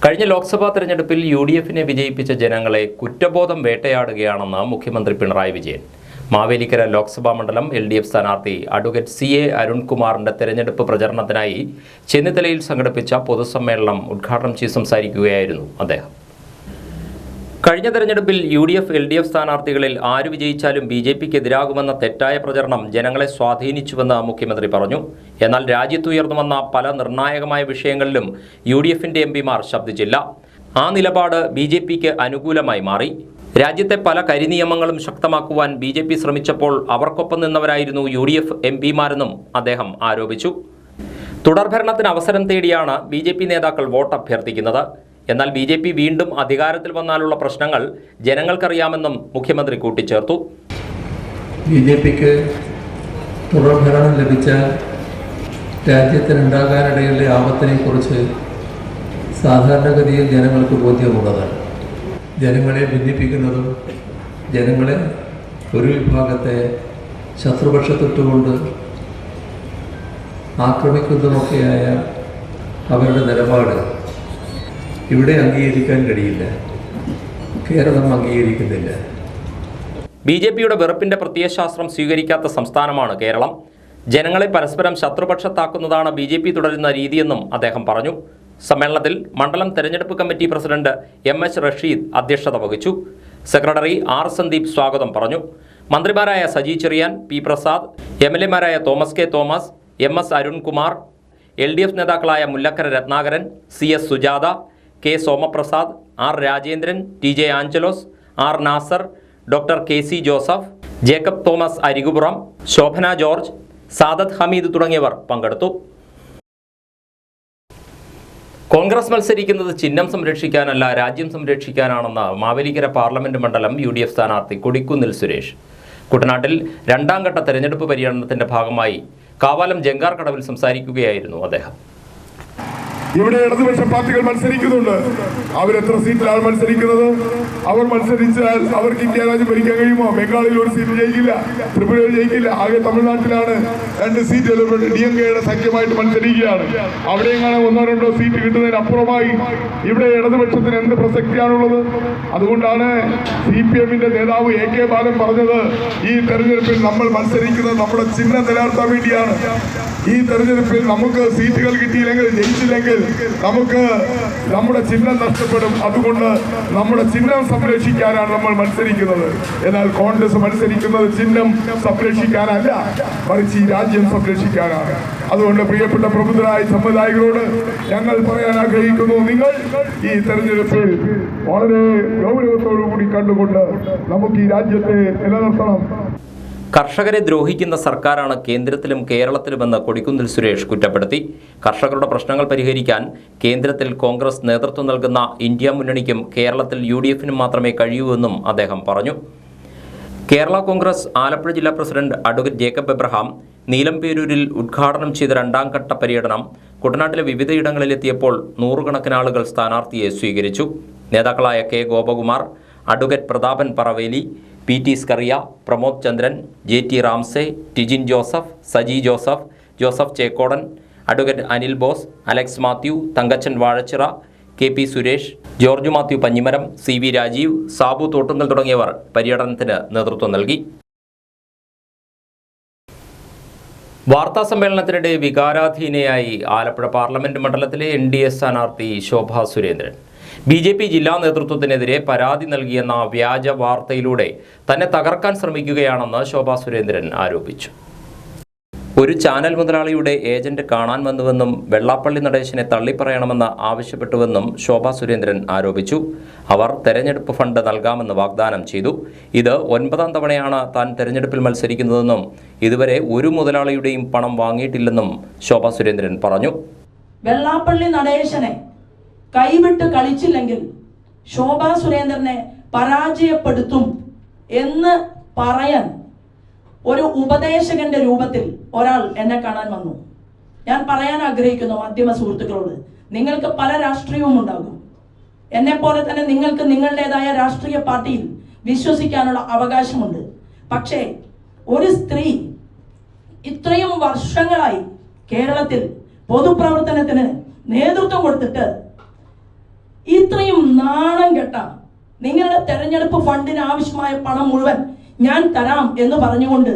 കഴിഞ്ഞ ലോക്സഭാ തെരഞ്ഞെടുപ്പിൽ UDFനെ വിജയിപ്പിച്ച ജനങ്ങളെ കുറ്റബോധം വേട്ടയാടുകയാണെന്ന് മുഖ്യമന്ത്രി പിണറായി വിജയൻ. മാവേലിക്കര ലോക്സഭാ മണ്ഡലം LDF സ്ഥാനാർത്ഥി അഡ്വക്കേറ്റ് CA അരുൺകുമാറിന്റെ തെരഞ്ഞെടുപ്പ് പ്രചരണത്തിനായി ചെന്നിത്തലയിൽ സംഘടിപ്പിച്ച പൊതുസമ്മേളനം ഉദ്ഘാടനം ചെയ്ത് സംസാരിക്കുകയായിരുന്നു അദ്ദേഹം. കഴിഞ്ഞ തെരഞ്ഞെടുപ്പിൽ UDF LDF സ്ഥാനാർത്ഥികളിൽ ആര് വിജയിച്ചാലും BJPക്ക് എതിരാകുമെന്ന തെറ്റായ പ്രചരണം ജനങ്ങളെ സ്വാധീനിച്ചുവെന്ന് മുഖ്യമന്ത്രി പറഞ്ഞു. എന്നാൽ രാജ്യത്തുയർന്നു വന്ന പല നിർണായകമായ വിഷയങ്ങളിലും UDFന്റെ MPമാർ ശബ്ദിച്ചില്ല. ആ നിലപാട് BJPക്ക് അനുകൂലമായി മാറി. രാജ്യത്തെ പല കരിനിയമങ്ങളും ശക്തമാക്കുവാൻ BJP ശ്രമിച്ചപ്പോൾ അവർക്കൊപ്പം നിന്നവരായിരുന്നു UDF MPമാരെന്നും അദ്ദേഹം ആരോപിച്ചു. തുടർഭരണത്തിന് അവസരം തേടിയാണ് BJP നേതാക്കൾ വോട്ട് അഭ്യർത്ഥിക്കുന്നത്. എന്നാൽ BJP വീണ്ടും അധികാരത്തിൽ വന്നാലുള്ള പ്രശ്നങ്ങൾ ജനങ്ങൾക്കറിയാമെന്നും മുഖ്യമന്ത്രി കൂട്ടിച്ചേർത്തു. BJPക്ക് തുടർഭരണം ലഭിച്ച രാജ്യത്തിനുണ്ടാകാനിടയുള്ള ആപത്തിനെക്കുറിച്ച് സാധാരണഗതിയിൽ ജനങ്ങൾക്ക് ബോധ്യമുള്ളതാണ്. ജനങ്ങളെ ഭിന്നിപ്പിക്കുന്നതും ജനങ്ങളെ ഒരു വിഭാഗത്തെ ശത്രുപക്ഷത്തിട്ടുകൊണ്ട് ആക്രമിക്കുന്നതുമൊക്കെയായ അവരുടെ നിലപാട് ഇവിടെ അംഗീകരിക്കാൻ കഴിയില്ല. കേരളം അംഗീകരിക്കുന്നില്ല. BJPയുടെ വെറുപ്പിന്റെ പ്രത്യയശാസ്ത്രം സ്വീകരിക്കാത്ത സംസ്ഥാനമാണ് കേരളം. ജനങ്ങളെ പരസ്പരം ശത്രുപക്ഷത്താക്കുന്നതാണ് BJP തുടരുന്ന രീതിയെന്നും അദ്ദേഹം പറഞ്ഞു. സമ്മേളനത്തിൽ മണ്ഡലം തെരഞ്ഞെടുപ്പ് കമ്മിറ്റി പ്രസിഡന്റ് MH റഷീദ് അധ്യക്ഷത വഹിച്ചു. സെക്രട്ടറി R സന്ദീപ് സ്വാഗതം പറഞ്ഞു. മന്ത്രിമാരായ സജി ചെറിയാൻ, P പ്രസാദ്, MLAമാരായ Thomas K Thomas, MS Arunkumar, LDF നേതാക്കളായ Mullakkara Rathnakaran, CS Sujatha, K Somaprasad, R Rajendran, TJ Angelos, R Nasser, doctor KC Joseph, Jacob Thomas Arikupuram, Shobhana George, Sadath Hameed തുടങ്ങിയവർ പങ്കെടുത്തു. കോൺഗ്രസ് മത്സരിക്കുന്നത് ചിഹ്നം സംരക്ഷിക്കാനല്ല, രാജ്യം സംരക്ഷിക്കാനാണെന്ന് മാവേലിക്കര പാർലമെന്റ് മണ്ഡലം UDF സ്ഥാനാർത്ഥി കൊടിക്കുന്നിൽ സുരേഷ്. കുട്ടനാട്ടിൽ രണ്ടാം ഘട്ട തെരഞ്ഞെടുപ്പ് പര്യടനത്തിന്റെ ഭാഗമായി കാവാലം ജങ്കാർ കടവിൽ സംസാരിക്കുകയായിരുന്നു അദ്ദേഹം. ഇവിടെ ഇടതുപക്ഷ പാർട്ടികൾ മത്സരിക്കുന്നുണ്ട്. അവരെത്ര സീറ്റിലാണ് മത്സരിക്കുന്നത്? അവർ മത്സരിച്ചാൽ അവർക്ക് ഇന്ത്യ രാജ്യം ഭരിക്കാൻ കഴിയുമോ? ബംഗാളിൽ ഒരു സീറ്റ് ജയിക്കില്ല, ത്രിപുരയിൽ ജയിക്കില്ല. ആകെ തമിഴ്നാട്ടിലാണ് 2 സീറ്റ് DMKയുടെ സഖ്യമായിട്ട് മത്സരിക്കുകയാണ്. അവിടെയെങ്ങനെ 1-2 സീറ്റ് കിട്ടുന്നതിനപ്പുറമായി ഇവിടെ ഇടതുപക്ഷത്തിന് എന്ത് പ്രസക്തിയാണുള്ളത്? അതുകൊണ്ടാണ് CPMന്റെ നേതാവ് AK ബാലൻ പറഞ്ഞത്, ഈ തെരഞ്ഞെടുപ്പിൽ നമ്മൾ മത്സരിക്കുന്നത് നമ്മുടെ ചിഹ്നം നിലനിർത്താൻ വേണ്ടിയാണ്. ഈ തെരഞ്ഞെടുപ്പിൽ നമുക്ക് സീറ്റുകൾ കിട്ടിയില്ലെങ്കിൽ, ജയിച്ചില്ലെങ്കിൽ നമുക്ക് നമ്മുടെ ചിഹ്നം നഷ്ടപ്പെടും. അതുകൊണ്ട് നമ്മുടെ ചിഹ്നം സംരക്ഷിക്കാനാണ് നമ്മൾ മത്സരിക്കുന്നത്. എന്നാൽ കോൺഗ്രസ് മത്സരിക്കുന്നത് ചിഹ്നം സംരക്ഷിക്കാനല്ല, മറിച്ച് ഈ രാജ്യം സംരക്ഷിക്കാനാണ്. അതുകൊണ്ട് പ്രിയപ്പെട്ട പ്രബുദ്ധരായ സമുദായികളോട് ഞങ്ങൾ പറയാൻ ആഗ്രഹിക്കുന്നു, നിങ്ങൾ ഈ തെരഞ്ഞെടുപ്പിൽ വളരെ ഗൗരവത്തോടു കൂടി കണ്ടുകൊണ്ട് നമുക്ക് ഈ രാജ്യത്തെ നിലനിർത്തണം. കർഷകരെ ദ്രോഹിക്കുന്ന സർക്കാരാണ് കേന്ദ്രത്തിലും കേരളത്തിലുമെന്ന് കൊടിക്കുന്നിൽ സുരേഷ് കുറ്റപ്പെടുത്തി. കർഷകരുടെ പ്രശ്നങ്ങൾ പരിഹരിക്കാൻ കേന്ദ്രത്തിൽ കോൺഗ്രസ് നേതൃത്വം നൽകുന്ന ഇന്ത്യ മുന്നണിക്കും കേരളത്തിൽ UDFനും മാത്രമേ കഴിയൂവെന്നും അദ്ദേഹം പറഞ്ഞു. കേരള കോൺഗ്രസ് ആലപ്പുഴ ജില്ലാ പ്രസിഡന്റ് അഡ്വക്കേറ്റ് ജേക്കബ് എബ്രഹാം നീലംപേരൂരിൽ ഉദ്ഘാടനം ചെയ്ത രണ്ടാം ഘട്ട പര്യടനം കുട്ടനാട്ടിലെ വിവിധയിടങ്ങളിലെത്തിയപ്പോൾ നൂറുകണക്കിന് ആളുകൾ സ്ഥാനാർത്ഥിയെ സ്വീകരിച്ചു. നേതാക്കളായ K Gopakumar, advocate Prathapan Paraveli, PT Scaria, Pramod Chandran, JT Ramsey, Tijin Joseph, Saji Joseph, Joseph Chekkodan, advocate Anil Bose, Alex Mathew, Thankachan Vazhachira, KP Suresh, George Mathew Panjimaram, CV Rajeev, Sabu Thottunkal തുടങ്ങിയവർ പര്യടനത്തിന് നേതൃത്വം നൽകി. വാർത്താ സമ്മേളനത്തിനിടെ വികാരാധീനയായി ആലപ്പുഴ പാർലമെന്റ് മണ്ഡലത്തിലെ NDA സ്ഥാനാർത്ഥി ശോഭാ സുരേന്ദ്രൻ. BJP ജില്ലാ നേതൃത്വത്തിനെതിരെ പരാതി നൽകിയെന്ന വ്യാജ വാർത്തയിലൂടെ തന്നെ തകർക്കാൻ ശ്രമിക്കുകയാണെന്ന് ശോഭാ സുരേന്ദ്രൻ ആരോപിച്ചു. ഒരു ചാനൽ മുതലാളിയുടെ ഏജന്റ് കാണാൻ വന്നുവെന്നും വെള്ളാപ്പള്ളി നടേശനെ തള്ളിപ്പറയണമെന്ന് ആവശ്യപ്പെട്ടുവെന്നും ശോഭാ സുരേന്ദ്രൻ ആരോപിച്ചു. അവർ തെരഞ്ഞെടുപ്പ് ഫണ്ട് നൽകാമെന്ന് വാഗ്ദാനം ചെയ്തു. ഇത് 9ാം തവണയാണ് താൻ തെരഞ്ഞെടുപ്പിൽ മത്സരിക്കുന്നതെന്നും ഇതുവരെ ഒരു മുതലാളിയുടെയും പണം വാങ്ങിയിട്ടില്ലെന്നും ശോഭാ സുരേന്ദ്രൻ പറഞ്ഞു. വെള്ളാപ്പള്ളി നടേശനെ കൈവിട്ട് കളിച്ചില്ലെങ്കിൽ ശോഭാ സുരേന്ദ്രനെ പരാജയപ്പെടുത്തും എന്ന് പറയാൻ ഒരു ഉപദേശകന്റെ രൂപത്തിൽ ഒരാൾ എന്നെ കാണാൻ വന്നു. ഞാൻ പറയാൻ ആഗ്രഹിക്കുന്നു മാധ്യമ സുഹൃത്തുക്കളോട്, നിങ്ങൾക്ക് പല രാഷ്ട്രീയവും ഉണ്ടാകും. എന്നെപ്പോലെ തന്നെ നിങ്ങൾക്ക് നിങ്ങളുടേതായ രാഷ്ട്രീയ പാർട്ടിയിൽ വിശ്വസിക്കാനുള്ള അവകാശമുണ്ട്. പക്ഷേ ഒരു സ്ത്രീ ഇത്രയും വർഷങ്ങളായി കേരളത്തിൽ പൊതുപ്രവർത്തനത്തിന് നേതൃത്വം കൊടുത്തിട്ട് നാണം കെട്ട നിങ്ങളുടെ തെരഞ്ഞെടുപ്പ് ഫണ്ടിന് ആവശ്യമായ പണം മുഴുവൻ ഞാൻ തരാം എന്ന് പറഞ്ഞുകൊണ്ട്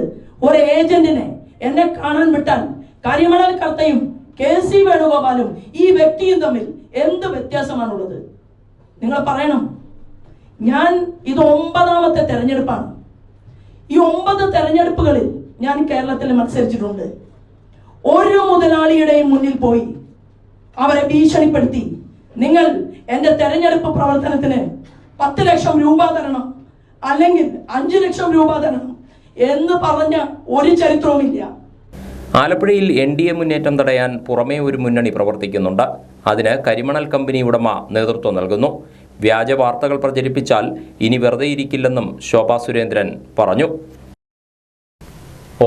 ഒരു ഏജന്റിനെ എന്നെ കാണാൻ വിട്ടാൽ കരിമണൽ കർത്തയും KC വേണുഗോപാലും ഈ വ്യക്തിയും തമ്മിൽ എന്ത് വ്യത്യാസമാണുള്ളത്? നിങ്ങൾ പറയണം. ഞാൻ ഇത് 9ാമത്തെ തെരഞ്ഞെടുപ്പാണ്. ഈ 9 തെരഞ്ഞെടുപ്പുകളിൽ ഞാൻ കേരളത്തിൽ മത്സരിച്ചിട്ടുണ്ട്. ഒരു മുതലാളിയുടെയും മുന്നിൽ പോയി അവരെ ഭീഷണിപ്പെടുത്തി നിങ്ങൾ എൻ്റെ തെരഞ്ഞെടുപ്പ് പ്രവർത്തനത്തിന് 10 ലക്ഷം രൂപ തരണം, അല്ലെങ്കിൽ 5 ലക്ഷം രൂപ തരണം എന്ന് പറഞ്ഞ ഒരു ചരിത്രവുമില്ല. ആലപ്പുഴയിൽ NDA മുന്നേറ്റം തടയാൻ പുറമേ ഒരു മുന്നണി പ്രവർത്തിക്കുന്നുണ്ട്. അതിന് കരിമണൽ കമ്പനി ഉടമ നേതൃത്വം നൽകുന്നു. വ്യാജ വാർത്തകൾ പ്രചരിപ്പിച്ചാൽ ഇനി വെറുതെ ഇരിക്കില്ലെന്നും ശോഭാ സുരേന്ദ്രൻ പറഞ്ഞു.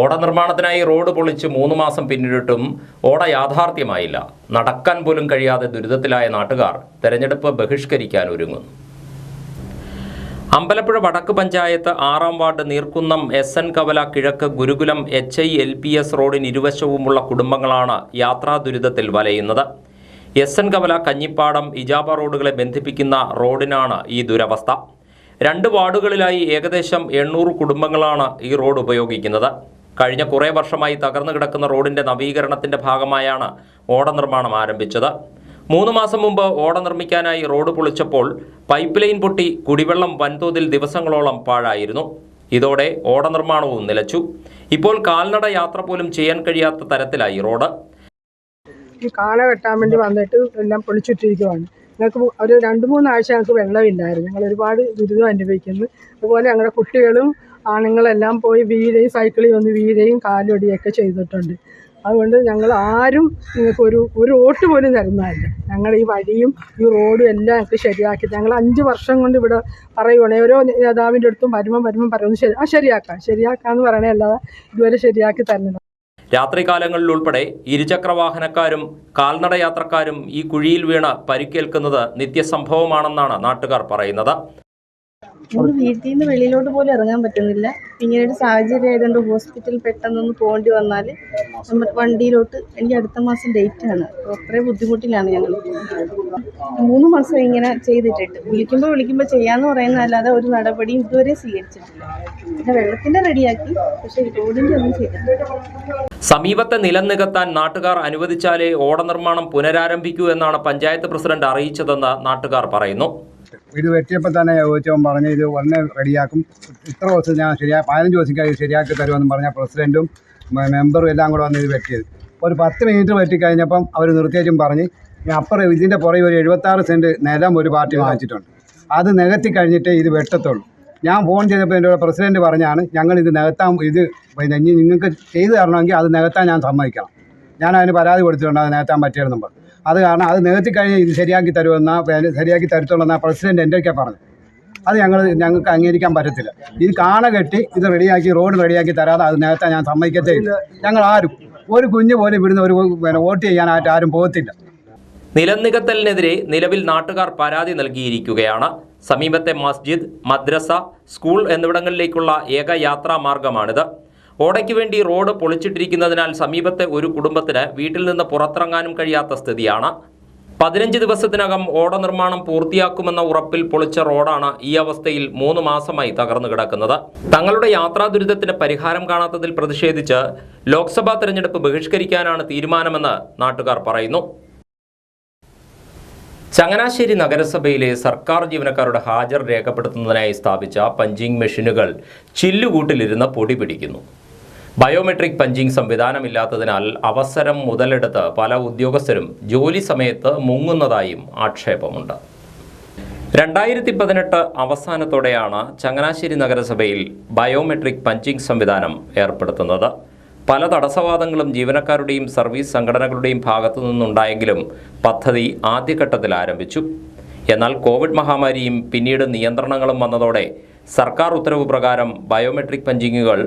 ഓട നിർമ്മാണത്തിനായി റോഡ് പൊളിച്ച് 3 മാസം പിന്നിട്ടിട്ടും ഓട യാഥാർത്ഥ്യമായില്ല. നടക്കാൻ പോലും കഴിയാതെ ദുരിതത്തിലായ നാട്ടുകാർ തെരഞ്ഞെടുപ്പ് ബഹിഷ്കരിക്കാൻ ഒരുങ്ങുന്നു. അമ്പലപ്പുഴ വടക്ക് പഞ്ചായത്ത് 6ാം വാർഡ് നീർക്കുന്നം SN കവല കിഴക്ക് ഗുരുകുലം HILPS റോഡിന് ഇരുവശവുമുള്ള കുടുംബങ്ങളാണ് യാത്രാ ദുരിതത്തിൽ വലയുന്നത്. SN കവല കഞ്ഞിപ്പാടം ഇജാബ റോഡുകളെ ബന്ധിപ്പിക്കുന്ന റോഡിനാണ് ഈ ദുരവസ്ഥ. 2 വാർഡുകളിലായി ഏകദേശം 800 കുടുംബങ്ങളാണ് ഈ റോഡ് ഉപയോഗിക്കുന്നത്. കഴിഞ്ഞ കുറേ വർഷമായി തകർന്നു കിടക്കുന്ന റോഡിന്റെ നവീകരണത്തിന്റെ ഭാഗമായാണ് ഓട നിർമ്മാണം ആരംഭിച്ചത്. 3 മാസം മുമ്പ് ഓട നിർമ്മിക്കാനായി റോഡ് പൊളിച്ചപ്പോൾ പൈപ്പ് ലൈൻ പൊട്ടി കുടിവെള്ളം വൻതോതിൽ ദിവസങ്ങളോളം പാഴായിരുന്നു. ഇതോടെ ഓട നിർമ്മാണവും നിലച്ചു. ഇപ്പോൾ കാൽനട യാത്ര പോലും ചെയ്യാൻ കഴിയാത്ത തരത്തിലായി റോഡ്. ഈ കാള വെട്ടാൻ വേണ്ടി വന്നിട്ട് എല്ലാം പൊളിച്ചിട്ടിരിക്കുവാണ്. ഞങ്ങൾക്ക് ഒരു 2-3 ആഴ്ച ഞങ്ങൾക്ക് വെള്ളമില്ലായിരുന്നു. ഞങ്ങൾ ഒരുപാട് ദുരിതം അനുഭവിക്കുന്നു. അതുപോലെ ഞങ്ങളുടെ കുട്ടികളും ആണുങ്ങളെല്ലാം പോയി വീഴുകയും സൈക്കിളിൽ വന്ന് വീഴുകയും കാലൊടിയൊക്കെ ചെയ്തിട്ടുണ്ട്. അതുകൊണ്ട് ഞങ്ങൾ ആരും നിങ്ങൾക്ക് ഒരു വോട്ട് പോലും തരുന്നതല്ല. ഞങ്ങൾ ഈ വഴിയും ഈ റോഡും എല്ലാം ഞങ്ങൾക്ക് ശരിയാക്കി, ഞങ്ങൾ 5 വർഷം കൊണ്ട് ഇവിടെ പറയുവാണ്. ഓരോ നേതാവിൻ്റെ അടുത്തും വരുമ്പം പറയുന്നത് ശരിയാക്കാമെന്ന് പറയണേ, അല്ലാതെ ഇതുവരെ ശരിയാക്കി തരുന്നത്. രാത്രികാലങ്ങളിൽ ഉൾപ്പെടെ ഇരുചക്രവാഹനക്കാരും കാൽനട യാത്രക്കാരും ഈ കുഴിയിൽ വീണ് പരിക്കേൽക്കുന്നത് നിത്യസംഭവമാണെന്നാണ് നാട്ടുകാർ പറയുന്നത്. നമുക്ക് വീട്ടിൽ നിന്ന് വെളിയിലോട്ട് പോലും ഇറങ്ങാൻ പറ്റുന്നില്ല. ഇങ്ങനെ ഒരു സാഹചര്യം ആയതുകൊണ്ട് ഹോസ്പിറ്റലിൽ പെട്ടെന്നൊന്ന് പോകേണ്ടി വന്നാൽ നമ്മൾ വണ്ടിയിലോട്ട് എനിക്ക് അടുത്ത മാസം ഡേറ്റാണ്. അപ്പോൾ അത്രയും ബുദ്ധിമുട്ടിലാണ് ഞങ്ങൾ. 3 മാസം ഇങ്ങനെ ചെയ്തിട്ടിട്ട് വിളിക്കുമ്പോൾ ചെയ്യാമെന്ന് പറയുന്നതല്ലാതെ ഒരു നടപടിയും ഇതുവരെ സ്വീകരിച്ചിട്ടില്ല. പിന്നെ വെള്ളത്തിൻ്റെ റെഡിയാക്കി, പക്ഷേ റോഡിൻ്റെ ഒന്നും ചെയ്തിട്ടില്ല. സമീപത്തെ നിലം നികത്താൻ നാട്ടുകാർ അനുവദിച്ചാലേ ഓട നിർമ്മാണം പുനരാരംഭിക്കൂ എന്നാണ് പഞ്ചായത്ത് പ്രസിഡന്റ് അറിയിച്ചതെന്ന് നാട്ടുകാർ പറയുന്നു. ഇത് വെട്ടിയപ്പോൾ തന്നെ ചോദിച്ചവൻ പറഞ്ഞ് ഇത് ഉടനെ റെഡിയാക്കും, ഇത്ര ദിവസം ഞാൻ 15 ദിവസം കഴിഞ്ഞ് ശരിയാക്കി തരുമെന്ന് പറഞ്ഞ പ്രസിഡൻറ്റും മെമ്പറും എല്ലാം കൂടെ വന്ന് ഇത് വെട്ടിയത്. ഒരു 10 മിനിറ്റ് വെട്ടിക്കഴിഞ്ഞപ്പം അവർ നിർത്തിയേച്ചും പറഞ്ഞ് അപ്പുറം ഇതിൻ്റെ പുറകെ ഒരു 76 സെൻറ്റ് നിലം ഒരു പാർട്ടി വാങ്ങിച്ചിട്ടുണ്ട്, അത് നികത്തി കഴിഞ്ഞിട്ടേ ഇത് വെട്ടത്തുള്ളൂ. ഞാൻ ഫോൺ ചെയ്തപ്പോൾ എൻ്റെ പ്രസിഡൻറ്റ് പറഞ്ഞാണ് ഞങ്ങൾ ഇത് നികത്താൻ, ഇത് ഇനി നിങ്ങൾക്ക് ചെയ്തു തരണമെങ്കിൽ അത് നികത്താൻ ഞാൻ സമ്മതിക്കണം. ഞാൻ അതിന് പരാതി കൊടുത്തിട്ടുണ്ട്, അത് നികത്താൻ പറ്റിയെന്നും പറഞ്ഞു. അത് കാരണം അത് നികത്തി കഴിഞ്ഞ് ഇത് ശരിയാക്കി ശരിയാക്കി തരത്തുള്ളൂ പ്രസിഡന്റ് എൻ്റെ ഒക്കെ പറഞ്ഞു. അത് ഞങ്ങൾക്ക് അംഗീകരിക്കാൻ പറ്റത്തില്ല. ഇത് കാണ കെട്ടി ഇത് റെഡിയാക്കി റോഡ് റെഡിയാക്കി തരാതെ അത് നികത്താൻ ഞാൻ സമ്മതിക്കത്തേ ഇല്ല. ഞങ്ങൾ ആരും ഒരു കുഞ്ഞ് പോലും ഇവിടുന്ന് വോട്ട് ചെയ്യാനായിട്ട് ആരും പോകത്തില്ല. നിലം നികത്തലിനെതിരെ നിലവിൽ നാട്ടുകാർ പരാതി നൽകിയിരിക്കുകയാണ്. സമീപത്തെ മസ്ജിദ്, മദ്രസ, സ്കൂൾ എന്നിവിടങ്ങളിലേക്കുള്ള ഏക യാത്രാ മാർഗമാണിത്. ഓടയ്ക്ക് വേണ്ടി റോഡ് പൊളിച്ചിട്ടിരിക്കുന്നതിനാൽ സമീപത്തെ ഒരു കുടുംബത്തിന് വീട്ടിൽ നിന്ന് പുറത്തിറങ്ങാനും കഴിയാത്ത സ്ഥിതിയാണ്. 15 ദിവസത്തിനകം ഓട നിർമ്മാണം പൂർത്തിയാക്കുമെന്ന ഉറപ്പിൽ പൊളിച്ച റോഡാണ് ഈ അവസ്ഥയിൽ 3 മാസമായി തകർന്നു കിടക്കുന്നത്. തങ്ങളുടെ യാത്രാ ദുരിതത്തിന് പരിഹാരം കാണാത്തതിൽ പ്രതിഷേധിച്ച് ലോക്സഭാ തെരഞ്ഞെടുപ്പ് ബഹിഷ്കരിക്കാനാണ് തീരുമാനമെന്ന് നാട്ടുകാർ പറയുന്നു. ചങ്ങനാശ്ശേരി നഗരസഭയിലെ സർക്കാർ ജീവനക്കാരുടെ ഹാജർ രേഖപ്പെടുത്തുന്നതിനായി സ്ഥാപിച്ച പഞ്ചിങ് മെഷീനുകൾ ചില്ലുകൂട്ടിലിരുന്ന് പൊടി പിടിക്കുന്നു. ബയോമെട്രിക് പഞ്ചിങ് സംവിധാനമില്ലാത്തതിനാൽ അവസരം മുതലെടുത്ത് പല ഉദ്യോഗസ്ഥരും ജോലി സമയത്ത് മുങ്ങുന്നതായും ആക്ഷേപമുണ്ട്. 2018 അവസാനത്തോടെയാണ് ചങ്ങനാശ്ശേരി നഗരസഭയിൽ ബയോമെട്രിക് പഞ്ചിങ് സംവിധാനം ഏർപ്പെടുത്തുന്നത്. പല തടസ്സവാദങ്ങളും ജീവനക്കാരുടെയും സർവീസ് സംഘടനകളുടെയും ഭാഗത്തു നിന്നുണ്ടായെങ്കിലും പദ്ധതി ആദ്യഘട്ടത്തിൽ ആരംഭിച്ചു. എന്നാൽ കോവിഡ് മഹാമാരിയും പിന്നീട് നിയന്ത്രണങ്ങളും വന്നതോടെ സർക്കാർ ഉത്തരവ് പ്രകാരം ബയോമെട്രിക് പഞ്ചിങ്ങുകൾ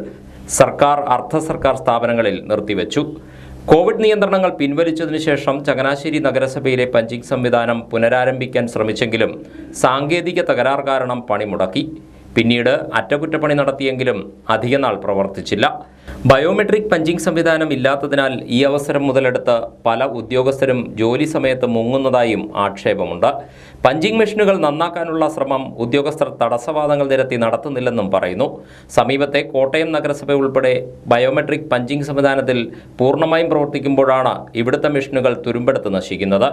സർക്കാർ അർദ്ധ സർക്കാർ സ്ഥാപനങ്ങളിൽ നിർത്തിവെച്ചു. കോവിഡ് നിയന്ത്രണങ്ങൾ പിൻവലിച്ചതിനു ശേഷം ചങ്ങനാശ്ശേരി നഗരസഭയിലെ പഞ്ചിങ് സംവിധാനം പുനരാരംഭിക്കാൻ ശ്രമിച്ചെങ്കിലും സാങ്കേതിക തകരാർ കാരണം പണിമുടക്കി. പിന്നീട് അറ്റകുറ്റപ്പണി നടത്തിയെങ്കിലും അധികനാൾ പ്രവർത്തിച്ചില്ല. ബയോമെട്രിക് പഞ്ചിങ് സംവിധാനം ഇല്ലാത്തതിനാൽ ഈ അവസരം മുതലെടുത്ത് പല ഉദ്യോഗസ്ഥരും ജോലി സമയത്ത് മുങ്ങുന്നതായും ആക്ഷേപമുണ്ട്. പഞ്ചിങ് മെഷീനുകൾ നന്നാക്കാനുള്ള ശ്രമം ഉദ്യോഗസ്ഥർ തടസ്സവാദങ്ങൾ നിരത്തി നടത്തുന്നില്ലെന്നും പറയുന്നു. സമീപത്തെ കോട്ടയം നഗരസഭ ഉൾപ്പെടെ ബയോമെട്രിക് പഞ്ചിങ് സംവിധാനത്തിൽ പൂർണ്ണമായും പ്രവർത്തിക്കുമ്പോഴാണ് ഇവിടുത്തെ മെഷീനുകൾ തുരുമ്പെടുത്ത് നശിക്കുന്നത്.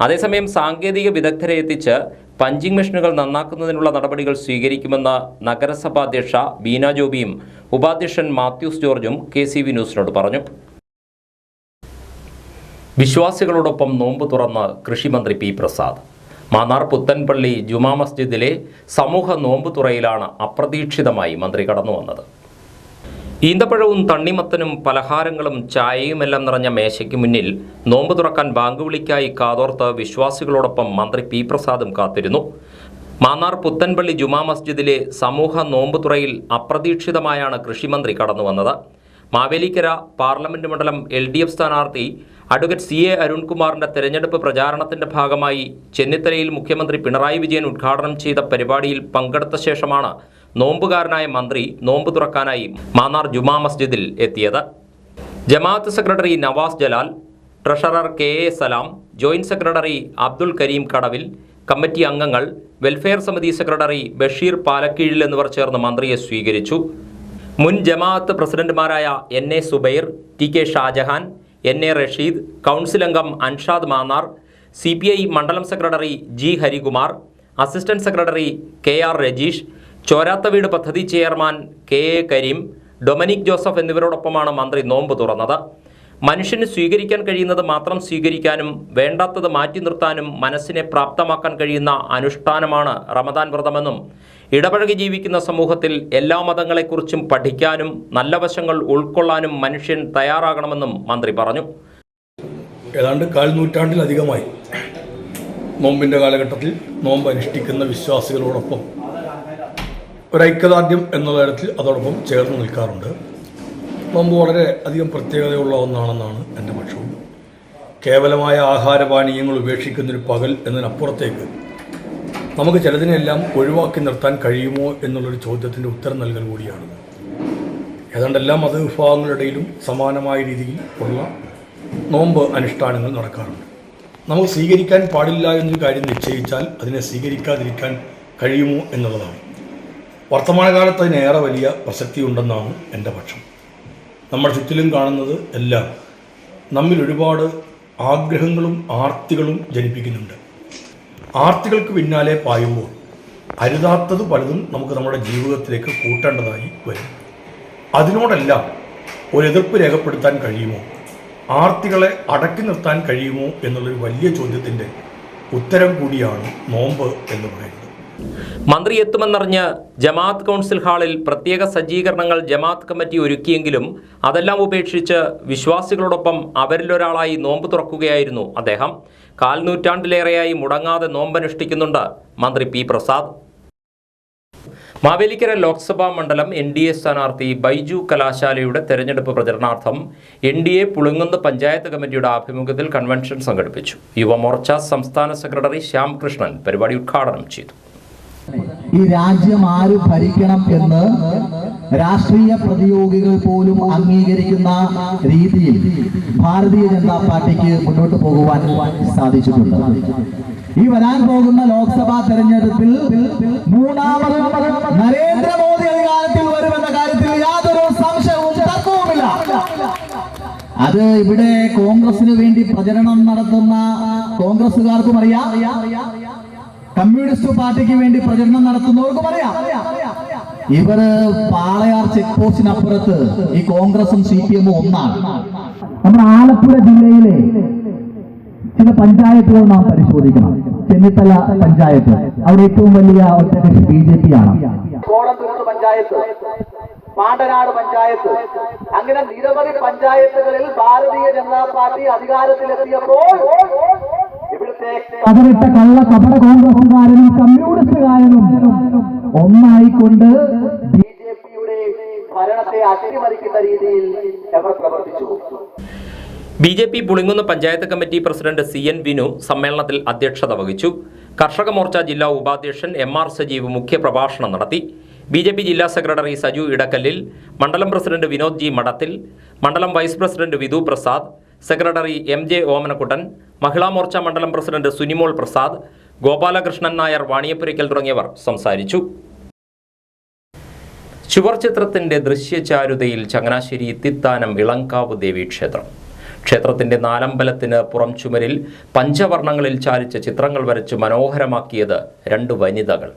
അതേസമയം സാങ്കേതിക വിദഗ്ധരെ എത്തിച്ച് പഞ്ചിങ് മെഷീനുകൾ നന്നാക്കുന്നതിനുള്ള നടപടികൾ സ്വീകരിക്കുമെന്ന് നഗരസഭാ അധ്യക്ഷ ബീന ജോബിയും ഉപാധ്യക്ഷൻ മാത്യൂസ് ജോർജും KCV ന്യൂസിനോട് പറഞ്ഞു. വിശ്വാസികളോടൊപ്പം നോമ്പ് തുറന്ന് കൃഷിമന്ത്രി P. പ്രസാദ്. മാന്നാർ പുത്തൻപള്ളി ജുമാ മസ്ജിദിലെ സമൂഹ നോമ്പ് തുറയിലാണ് അപ്രതീക്ഷിതമായി മന്ത്രി കടന്നു വന്നത്. ഈന്തപ്പഴവും തണ്ണിമത്തനും പലഹാരങ്ങളും ചായയുമെല്ലാം നിറഞ്ഞ മേശയ്ക്ക് മുന്നിൽ നോമ്പ് തുറക്കാൻ ബാങ്ക് വിളിക്കായി കാതോർത്ത് വിശ്വാസികളോടൊപ്പം മന്ത്രി P. പ്രസാദും കാത്തിരുന്നു. മാന്നാർ പുത്തൻപള്ളി ജുമാ മസ്ജിദിലെ സമൂഹ നോമ്പ് തുറയിൽ അപ്രതീക്ഷിതമായാണ് കൃഷിമന്ത്രി കടന്നു വന്നത്. മാവേലിക്കര പാർലമെന്റ് മണ്ഡലം LDF സ്ഥാനാർത്ഥി അഡ്വക്കേറ്റ് CA അരുൺകുമാറിന്റെ തെരഞ്ഞെടുപ്പ് പ്രചാരണത്തിന്റെ ഭാഗമായി ചെന്നിത്തലയിൽ മുഖ്യമന്ത്രി പിണറായി വിജയൻ ഉദ്ഘാടനം ചെയ്ത പരിപാടിയിൽ പങ്കെടുത്ത ശേഷമാണ് നോമ്പുകാരനായ മന്ത്രി നോമ്പ് തുറക്കാനായി മാന്നാർ ജുമാ മസ്ജിദിൽ എത്തിയത്. ജമാഅത്ത് secretary Navas Jalal, treasurer KA Salam, joint secretary Abdul Karim Kadavil, committee അംഗങ്ങൾ, വെൽഫെയർ സമിതി സെക്രട്ടറി ബഷീർ പാലക്കീഴിൽ എന്നിവർ ചേർന്ന് മന്ത്രിയെ സ്വീകരിച്ചു. മുൻ ജമാഅത്ത് പ്രസിഡന്റുമാരായ NA Subair, TK Shajahan, NA Rasheed, council അംഗം അൻഷാദ് മാന്നാർ, CPI മണ്ഡലം secretary G. Harikumar, assistant secretary KR Rajeesh, ചോരാത്ത വീട് പദ്ധതി ചെയർമാൻ KA കരീം, ഡൊമിനിക് ജോസഫ് എന്നിവരോടൊപ്പമാണ് മന്ത്രി നോമ്പ് തുറന്നത്. മനുഷ്യന് സ്വീകരിക്കാൻ കഴിയുന്നത് മാത്രം സ്വീകരിക്കാനും വേണ്ടാത്തത് മാറ്റി നിർത്താനും മനസ്സിനെ പ്രാപ്തമാക്കാൻ കഴിയുന്ന അനുഷ്ഠാനമാണ് റമദാൻ വ്രതമെന്നും ഇടപഴകി ജീവിക്കുന്ന സമൂഹത്തിൽ എല്ലാ മതങ്ങളെക്കുറിച്ചും പഠിക്കാനും നല്ല വശങ്ങൾ ഉൾക്കൊള്ളാനും മനുഷ്യൻ തയ്യാറാകണമെന്നും മന്ത്രി പറഞ്ഞു. ഏതാണ്ട് 1/4 നൂറ്റാണ്ടിലധികമായി നോമ്പിൻ്റെ കാലഘട്ടത്തിൽ നോമ്പ് അനുഷ്ഠിക്കുന്ന വിശ്വാസികളോടൊപ്പം ഒരൈക്യദാർഢ്യം എന്ന തരത്തിൽ അതോടൊപ്പം ചേർന്ന് നിൽക്കാറുണ്ട്. നോമ്പ് വളരെ അധികം പ്രത്യേകതയുള്ള ഒന്നാണെന്നാണ് എൻ്റെ പക്ഷവും. കേവലമായ ആഹാരപാനീയങ്ങൾ ഉപേക്ഷിക്കുന്നൊരു പകൽ എന്നതിനപ്പുറത്തേക്ക് നമുക്ക് ചിലതിനെല്ലാം ഒഴിവാക്കി നിർത്താൻ കഴിയുമോ എന്നുള്ളൊരു ചോദ്യത്തിൻ്റെ ഉത്തരം നൽകൽ കൂടിയാണ്. ഏതാണ്ട് എല്ലാ മതവിഭാഗങ്ങളുടെയിലും സമാനമായ രീതിയിൽ ഉള്ള നോമ്പ് അനുഷ്ഠാനങ്ങൾ നടക്കാറുണ്ട്. നമുക്ക് സ്വീകരിക്കാൻ പാടില്ല എന്നൊരു കാര്യം നിശ്ചയിച്ചാൽ അതിനെ സ്വീകരിക്കാതിരിക്കാൻ കഴിയുമോ എന്നുള്ളതാണ്. വർത്തമാനകാലത്ത് അതിനേറെ വലിയ പ്രസക്തിയുണ്ടെന്നാണ് എൻ്റെ പക്ഷം. നമ്മുടെ ചുറ്റിലും കാണുന്നത് എല്ലാം നമ്മിൽ ഒരുപാട് ആഗ്രഹങ്ങളും ആർത്തികളും ജനിപ്പിക്കുന്നുണ്ട്. ആർത്തികൾക്ക് പിന്നാലെ പായുമ്പോൾ അരുതാത്തത് പലതും നമുക്ക് നമ്മുടെ ജീവിതത്തിലേക്ക് കൂട്ടേണ്ടതായി വരും. അതിനോടെല്ലാം ഒരു എതിർപ്പ് രേഖപ്പെടുത്താൻ കഴിയുമോ, ആർത്തികളെ അടക്കി നിർത്താൻ കഴിയുമോ എന്നുള്ളൊരു വലിയ ചോദ്യത്തിൻ്റെ ഉത്തരം കൂടിയാണ് നോമ്പ് എന്ന് പറയുന്നത്. മന്ത്രി എത്തുമെന്നറിഞ്ഞ് ജമാഅത്ത് കൗൺസിൽ ഹാളിൽ പ്രത്യേക സജ്ജീകരണങ്ങൾ ജമാഅത്ത് കമ്മിറ്റി ഒരുക്കിയെങ്കിലും അതെല്ലാം ഉപേക്ഷിച്ച് വിശ്വാസികളോടൊപ്പം അവരിലൊരാളായി നോമ്പ് തുറക്കുകയായിരുന്നു അദ്ദേഹം. 1/4 നൂറ്റാണ്ടിലേറെയായി മുടങ്ങാതെ നോമ്പനുഷ്ഠിക്കുന്നുണ്ട് മന്ത്രി P. പ്രസാദ്. മാവേലിക്കര ലോക്സഭാ മണ്ഡലം NDA സ്ഥാനാർത്ഥി ബൈജു കലാശാലയുടെ തെരഞ്ഞെടുപ്പ് പ്രചരണാർത്ഥം NDA പുളിങ്ങുന്ന് പഞ്ചായത്ത് കമ്മിറ്റിയുടെ ആഭിമുഖ്യത്തിൽ കൺവെൻഷൻ സംഘടിപ്പിച്ചു. യുവമോർച്ച സംസ്ഥാന സെക്രട്ടറി ശ്യാം കൃഷ്ണൻ പരിപാടി ഉദ്ഘാടനം ചെയ്തു. ഈ രാജ്യം ആര് ഭരിക്കണം എന്ന് രാഷ്ട്രീയ പ്രതിയോഗികൾ പോലും അംഗീകരിക്കുന്ന രീതിയിൽ ഭാരതീയ ജനതാ പാർട്ടിക്ക് മുന്നോട്ട് പോകുവാൻ സാധിച്ചിട്ടുണ്ട്. ഈ വരാൻ പോകുന്ന ലോക്സഭാ തെരഞ്ഞെടുപ്പിൽ 3ാമത് നരേന്ദ്രമോദി അധികാരത്തിൽ വരുമെന്ന കാര്യത്തിൽ യാതൊരു സംശയവും തർക്കവുമില്ല. അത് ഇവിടെ കോൺഗ്രസിന് വേണ്ടി പ്രചരണം നടത്തുന്ന കോൺഗ്രസുകാർക്കും അറിയാം, കമ്മ്യൂണിസ്റ്റ് പാർട്ടിക്ക് വേണ്ടി പ്രചരണം നടത്തുന്നവർക്കും അറിയാം. ഇവര് പാളയാർ ചെക്ക് പോസ്റ്റിനപ്പുറത്ത് ഈ കോൺഗ്രസും CPM ഒന്നാണ്. നമ്മുടെ ആലപ്പുഴ ജില്ലയിലെ ചില പഞ്ചായത്തുകൾ നാം പരിശോധിക്കണം. ചെന്നിത്തല പഞ്ചായത്ത്, അവിടെ ഏറ്റവും വലിയ ഒറ്റകക്ഷി BJP ആണ്. കോടത്തൂർ പഞ്ചായത്ത്, പാണ്ടനാട് പഞ്ചായത്ത്, അങ്ങനെ നിരവധി പഞ്ചായത്തുകളിൽ ഭാരതീയ ജനതാ പാർട്ടി അധികാരത്തിലെത്തിയപ്പോൾ പതിനെട്ട കള്ള കപട കോൺഗ്രസുകാരനും കമ്മ്യൂണിസ്റ്റുകാരനും ഒന്നായിക്കൊണ്ട് BJPയുടെ ഭരണത്തെ അട്ടിമറിക്കുന്ന രീതിയിൽ അവർ പ്രവർത്തിച്ചു. BJP Pulinkunnu panchayat committee president CN Vinu സമ്മേളനത്തിൽ അധ്യക്ഷത വഹിച്ചു. കർഷക മോർച്ച ജില്ലാ ഉപാധ്യക്ഷൻ MR സജീവ് മുഖ്യപ്രഭാഷണം നടത്തി. BJP ജില്ലാ സെക്രട്ടറി സജു ഇടക്കല്ലിൽ, മണ്ഡലം പ്രസിഡന്റ് വിനോദ് G മഠത്തിൽ, മണ്ഡലം vice president Vidhu Prasad, secretary MJ Omanakuttan, Mahila Morcha മണ്ഡലം പ്രസിഡന്റ് സുനിമോൾ പ്രസാദ്, ഗോപാലകൃഷ്ണൻ നായർ, വാണിയപ്പുരയ്ക്കൽ തുടങ്ങിയവർ സംസാരിച്ചു. ചുവർ ചിത്രത്തിന്റെ ദൃശ്യചാരുതയിൽ ചങ്ങനാശ്ശേരി ഇത്തിത്താനം ഇളങ്കാവ് ദേവീക്ഷേത്രം. ക്ഷേത്രത്തിന്റെ നാലമ്പലത്തിന് പുറം ചുമരിൽ പഞ്ചവർണ്ണങ്ങളിൽ ചാലിച്ച ചിത്രങ്ങൾ വരച്ച് മനോഹരമാക്കിയത് 2 വനിതകൾ.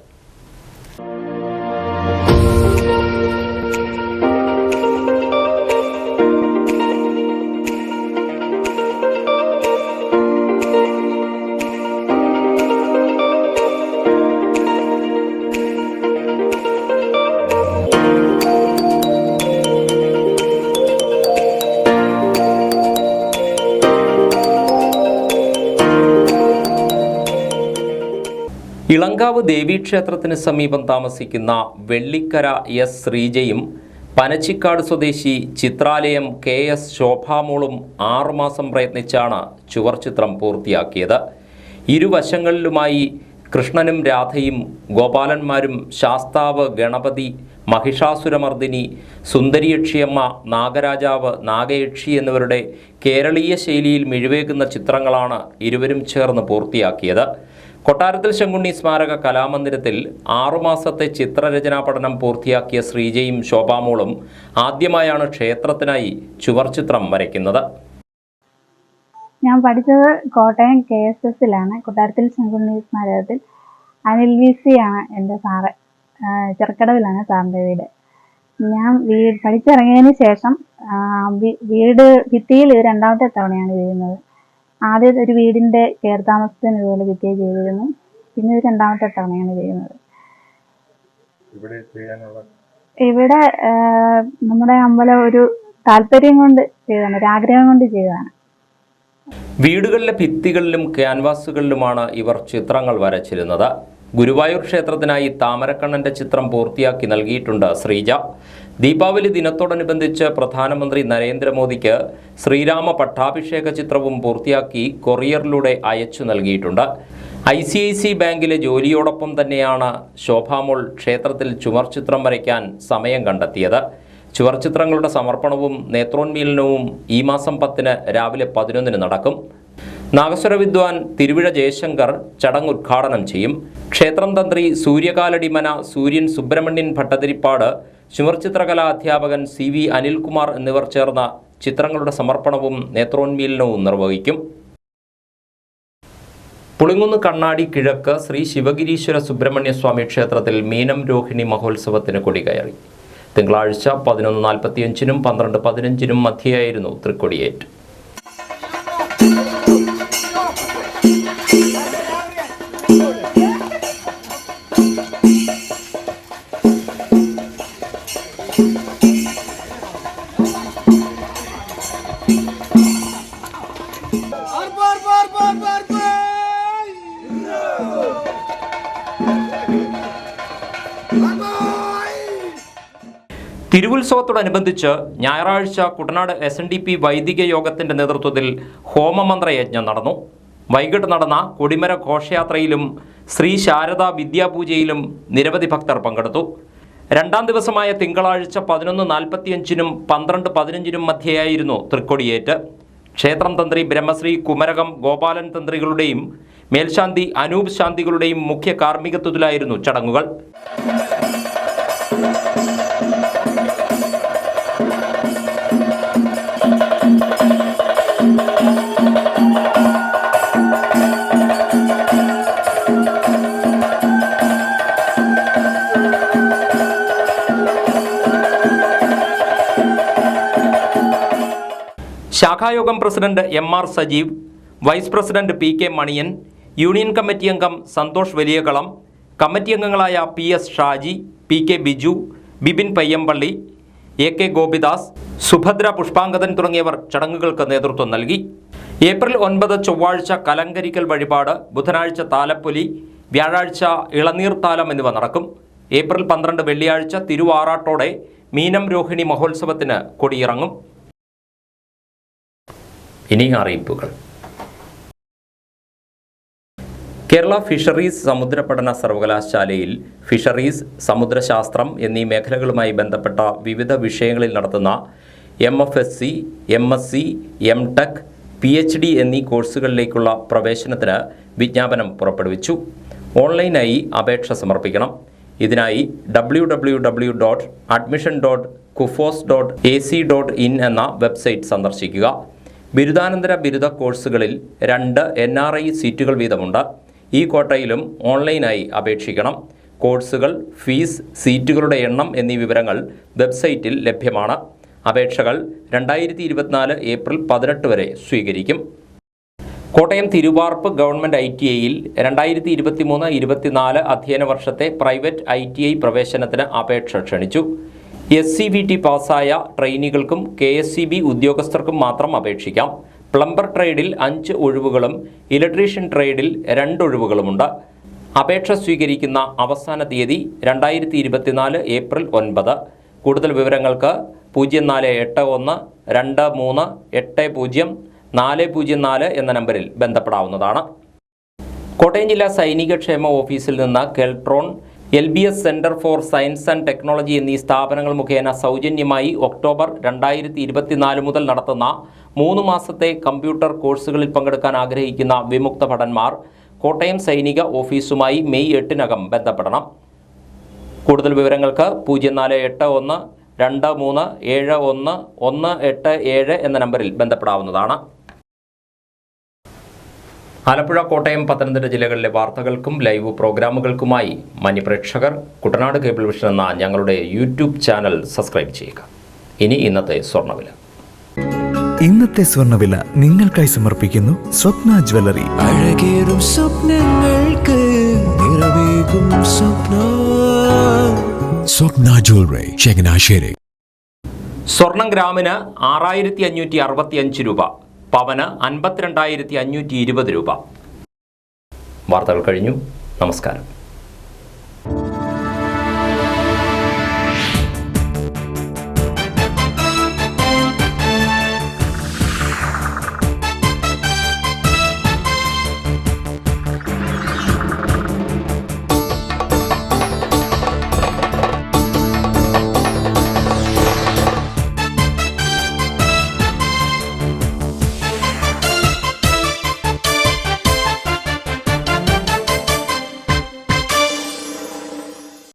ഇളങ്കാവ് ദേവീക്ഷേത്രത്തിന് സമീപം താമസിക്കുന്ന വെള്ളിക്കര എസ് ശ്രീജയും പനച്ചിക്കാട് സ്വദേശി ചിത്രാലയം KS ശോഭാമോളും 6 മാസം പ്രയത്നിച്ചാണ് ചുവർ ചിത്രം പൂർത്തിയാക്കിയത്. ഇരുവശങ്ങളിലുമായി കൃഷ്ണനും രാധയും, ഗോപാലന്മാരും, ശാസ്താവ്, ഗണപതി, മഹിഷാസുരമർദിനി, സുന്ദരിയക്ഷിയമ്മ, നാഗരാജാവ്, നാഗയക്ഷി എന്നിവരുടെ കേരളീയ ശൈലിയിൽ മിഴിവേകുന്ന ചിത്രങ്ങളാണ് ഇരുവരും ചേർന്ന് പൂർത്തിയാക്കിയത്. കൊട്ടാരത്തിൽ ശങ്കുണ്ണി സ്മാരക കലാമന്ദിരത്തിൽ 6 മാസത്തെ ചിത്രരചനാ പഠനം പൂർത്തിയാക്കിയ ശ്രീജയും ശോഭാമോളും ആദ്യമായാണ് ക്ഷേത്രത്തിനായി ചുവർ ചിത്രം വരയ്ക്കുന്നത്. ഞാൻ പഠിച്ചത് കോട്ടയം KSSലാണ്, കൊട്ടാരത്തിൽ ശങ്കുണ്ണി സ്മാരകത്തിൽ. അനിൽ VC ആണ് എൻ്റെ സാറ്. ചെറുക്കടവിലാണ് സാറിൻ്റെ വീട്. ഞാൻ പഠിച്ചിറങ്ങിയതിന് ശേഷം വീട് ഭിത്തിയിൽ 2ാമത്തെ തവണയാണ് ചെയ്യുന്നത്. ആദ്യം ഒരു വീടിൻ്റെ കയർതാമസത്തിന് ഇതുപോലെ ഭിത്തി ചെയ്തിരുന്നു. പിന്നെ ഇത് 2ാമത്തെ തവണയാണ് ചെയ്യുന്നത്. ഇവിടെ നമ്മുടെ അമ്പലം ഒരു താല്പര്യം കൊണ്ട് ചെയ്തതാണ്, ഒരു ആഗ്രഹം കൊണ്ട് ചെയ്തതാണ്. വീടുകളിലെ ഭിത്തികളിലും ക്യാൻവാസുകളിലുമാണ് ഇവർ ചിത്രങ്ങൾ വരച്ചിരുന്നത്. ഗുരുവായൂർ ക്ഷേത്രത്തിനായി താമരക്കണ്ണന്റെ ചിത്രം പൂർത്തിയാക്കി നൽകിയിട്ടുണ്ട് ശ്രീജ. ദീപാവലി ദിനത്തോടനുബന്ധിച്ച് പ്രധാനമന്ത്രി നരേന്ദ്രമോദിക്ക് ശ്രീരാമ പട്ടാഭിഷേക ചിത്രവും പൂർത്തിയാക്കി കൊറിയറിലൂടെ അയച്ചു നൽകിയിട്ടുണ്ട്. ICICI ബാങ്കിലെ ജോലിയോടൊപ്പം തന്നെയാണ് ശോഭാമോൾ ക്ഷേത്രത്തിൽ ചുവർ ചിത്രം വരയ്ക്കാൻ സമയം കണ്ടെത്തിയത്. ചുവർ ചിത്രങ്ങളുടെ സമർപ്പണവും നേത്രോന്മീലനവും ഈ മാസം 10 രാവിലെ 11 നടക്കും. നാഗസ്വര വിദ്വാൻ തിരുവിഴ ജയശങ്കർ ചടങ്ങ് ഉദ്ഘാടനം ചെയ്യും. ക്ഷേത്രം തന്ത്രി സൂര്യകാലടിമന സൂര്യൻ സുബ്രഹ്മണ്യൻ ഭട്ടതിരിപ്പാട്, ചുവർ ചിത്രകലാ അധ്യാപകൻ CV അനിൽകുമാർ എന്നിവർ ചേർന്ന ചിത്രങ്ങളുടെ സമർപ്പണവും നേത്രോന്മീലനവും നിർവഹിക്കും. പുളിങ്കുന്ന് കണ്ണാടി കിഴക്ക് ശ്രീ ശിവഗിരീശ്വര സുബ്രഹ്മണ്യ സ്വാമി ക്ഷേത്രത്തിൽ മീനം രോഹിണി മഹോത്സവത്തിന് കൊടികയറി. തിങ്കളാഴ്ച 11:45 12:15 മധ്യയായിരുന്നു തൃക്കൊടിയേറ്റ്. തിരുവുത്സവത്തോടനുബന്ധിച്ച് ഞായറാഴ്ച കുട്ടനാട് SNDP വൈദിക യോഗത്തിന്റെ നേതൃത്വത്തിൽ ഹോമമന്ത്രയജ്ഞം നടന്നു. വൈകിട്ട് നടന്ന കൊടിമര ഘോഷയാത്രയിലും ശ്രീ ശാരദാ വിദ്യാപൂജയിലും നിരവധി ഭക്തർ പങ്കെടുത്തു. 2ാം ദിവസമായ തിങ്കളാഴ്ച 11:45 12:15 മധ്യയായിരുന്നു തൃക്കൊടിയേറ്റ്. ക്ഷേത്രം തന്ത്രി ബ്രഹ്മശ്രീ കുമരകം ഗോപാലൻ തന്ത്രികളുടെയും മേൽശാന്തി അനൂപ് ശാന്തികളുടെയും മുഖ്യ കാർമ്മികത്വത്തിലായിരുന്നു ചടങ്ങുകൾ. ശാഖായോഗം president MR Sajeev, vice president PK Maniyan, union committee അംഗം സന്തോഷ് വലിയകളം, കമ്മിറ്റി അംഗങ്ങളായ PS Shaji, PK Biju, Bibin Payyampally, AK Gopidas, Subhadra Pushpangadan തുടങ്ങിയവർ ചടങ്ങുകൾക്ക് നേതൃത്വം നൽകി. ഏപ്രിൽ 9 ചൊവ്വാഴ്ച കലങ്കരിക്കൽ വഴിപാട്, ബുധനാഴ്ച താലപ്പൊലി, വ്യാഴാഴ്ച ഇളനീർ താലം എന്നിവ നടക്കും. ഏപ്രിൽ 12 വെള്ളിയാഴ്ച തിരുവാറാട്ടോടെ മീനം രോഹിണി മഹോത്സവത്തിന് കൊടിയിറങ്ങും. ഇനി അറിയിപ്പുകൾ. കേരള ഫിഷറീസ് സമുദ്രപഠന സർവകലാശാലയിൽ ഫിഷറീസ്, സമുദ്രശാസ്ത്രം എന്നീ മേഖലകളുമായി ബന്ധപ്പെട്ട വിവിധ വിഷയങ്ങളിൽ നടത്തുന്ന MFSC, MSc, MTech, PhD എന്നീ കോഴ്സുകളിലേക്കുള്ള പ്രവേശനത്തിന് വിജ്ഞാപനം പുറപ്പെടുവിച്ചു. ഓൺലൈനായി അപേക്ഷ സമർപ്പിക്കണം. ഇതിനായി www.admission.kufos.ac.in എന്ന വെബ്സൈറ്റ് സന്ദർശിക്കുക. ബിരുദാനന്തര ബിരുദ കോഴ്സുകളിൽ 2 NRI സീറ്റുകൾ വീതമുണ്ട്. ഈ കോട്ടയിലും ഓൺലൈനായി അപേക്ഷിക്കണം. കോഴ്സുകൾ, ഫീസ്, സീറ്റുകളുടെ എണ്ണം എന്നീ വിവരങ്ങൾ വെബ്സൈറ്റിൽ ലഭ്യമാണ്. അപേക്ഷകൾ 2024 ഏപ്രിൽ 18 വരെ സ്വീകരിക്കും. കോട്ടയം തിരുവാർപ്പ് ഗവൺമെൻറ് ITIയിൽ 2023-24 അധ്യയന വർഷത്തെ പ്രൈവറ്റ് ITI പ്രവേശനത്തിന് അപേക്ഷ ക്ഷണിച്ചു. SCVT പാസ്സായ ട്രെയിനികൾക്കും KSCB ഉദ്യോഗസ്ഥർക്കും മാത്രം അപേക്ഷിക്കാം. പ്ലംബർ ട്രേഡിൽ 5 ഒഴിവുകളും ഇലക്ട്രീഷ്യൻ ട്രേഡിൽ 2 ഒഴിവുകളുമുണ്ട്. അപേക്ഷ സ്വീകരിക്കുന്ന അവസാന തീയതി 2024 ഏപ്രിൽ 9. കൂടുതൽ വിവരങ്ങൾക്ക് 048123804004 എന്ന നമ്പറിൽ ബന്ധപ്പെടാവുന്നതാണ്. കോട്ടയം ജില്ലാ സൈനിക ക്ഷേമ ഓഫീസിൽ നിന്ന് Keltron, LBS centre for science and technology എന്നീ സ്ഥാപനങ്ങൾ മുഖേന സൗജന്യമായി ഒക്ടോബർ 2024 മുതൽ നടത്തുന്ന 3 മാസത്തെ കമ്പ്യൂട്ടർ കോഴ്സുകളിൽ പങ്കെടുക്കാൻ ആഗ്രഹിക്കുന്ന വിമുക്ത ഭടന്മാർ കോട്ടയം സൈനിക ഓഫീസുമായി മെയ് 8-നകം ബന്ധപ്പെടണം. കൂടുതൽ വിവരങ്ങൾക്ക് 0481237187 എന്ന നമ്പറിൽ ബന്ധപ്പെടാവുന്നതാണ്. ആലപ്പുഴ, കോട്ടയം, പത്തനംതിട്ട ജില്ലകളിലെ വാർത്തകൾക്കും ലൈവ് പ്രോഗ്രാമുകൾക്കുമായി മാന്യപ്രേക്ഷകർ കുട്ടനാട് കേബിൾ വിഷൻ എന്ന ഞങ്ങളുടെ യൂട്യൂബ് ചാനൽ സബ്സ്ക്രൈബ് ചെയ്യുക. ഇനി ഇന്നത്തെ സ്വർണ്ണവില. ഇന്നത്തെ സ്വർണ്ണവില നിങ്ങൾക്കായി സമർപ്പിക്കുന്നു സ്വപ്ന ജ്വല്ലറി. അഴകേറും സ്വപ്നങ്ങൾക്ക് നിറവേകും സ്വപ്ന ജ്വല്ലറി, ചങ്ങനാശ്ശേരി. സ്വർണം ഗ്രാമിന് 6565 രൂപ, പവന് 52,520 രൂപ. വാർത്തകൾ കഴിഞ്ഞു. നമസ്കാരം.